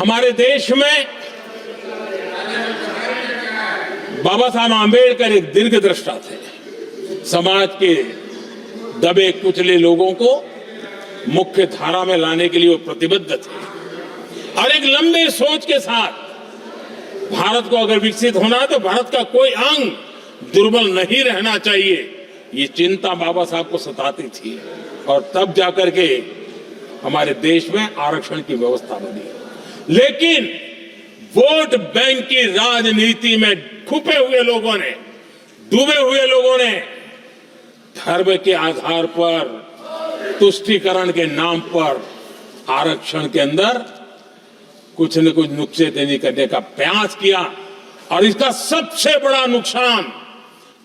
हमारे देश में बाबा साहब आंबेडकर एक दीर्घदृष्टा थे। समाज के दबे कुचले लोगों को मुख्य धारा में लाने के लिए वो प्रतिबद्ध थे और एक लंबे सोच के साथ भारत को अगर विकसित होना है तो भारत का कोई अंग दुर्बल नहीं रहना चाहिए, ये चिंता बाबा साहब को सताती थी और तब जाकर के हमारे देश में आरक्षण की व्यवस्था बनी। लेकिन वोट बैंक की राजनीति में छुपे हुए लोगों ने, डूबे हुए लोगों ने धर्म के आधार पर, तुष्टीकरण के नाम पर आरक्षण के अंदर कुछ न कुछ नुक्सेदनी करने का प्रयास किया और इसका सबसे बड़ा नुकसान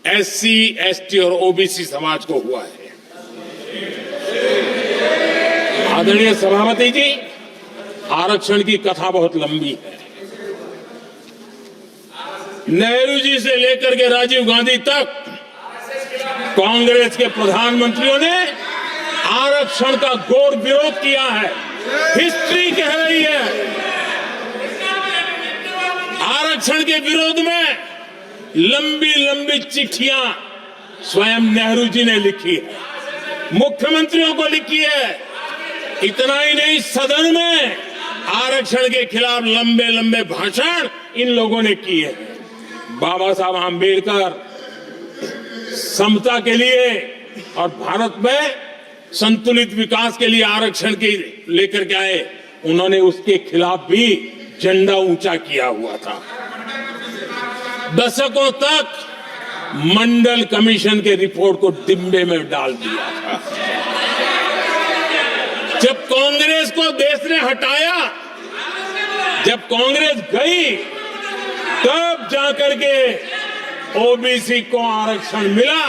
एससी, एसटी और ओबीसी समाज को हुआ है। आदरणीय सभापति जी, आरक्षण की कथा बहुत लंबी है। नेहरू जी से लेकर के राजीव गांधी तक कांग्रेस के प्रधानमंत्रियों ने आरक्षण का घोर विरोध किया है। हिस्ट्री कह रही है आरक्षण के विरोध में लंबी लंबी चिट्ठियां स्वयं नेहरू जी ने लिखी है, मुख्यमंत्रियों को लिखी है। इतना ही नहीं, सदन में आरक्षण के खिलाफ लंबे लंबे भाषण इन लोगों ने किए हैं। बाबा साहब आंबेडकर समता के लिए और भारत में संतुलित विकास के लिए आरक्षण के लेकर के आए, उन्होंने उसके खिलाफ भी झंडा ऊंचा किया हुआ था। दशकों तक मंडल कमीशन के रिपोर्ट को डिब्बे में डाल दिया था। जब कांग्रेस को देश ने हटाया, जब कांग्रेस गई, तब जाकर के ओबीसी को आरक्षण मिला,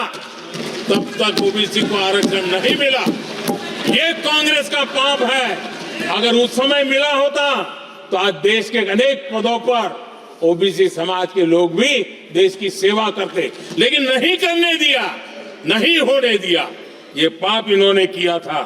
तब तक ओबीसी को आरक्षण नहीं मिला। ये कांग्रेस का पाप है। अगर उस समय मिला होता तो आज देश के अनेक पदों पर ओबीसी समाज के लोग भी देश की सेवा करते, लेकिन नहीं करने दिया, नहीं होने दिया। ये पाप इन्होंने किया था।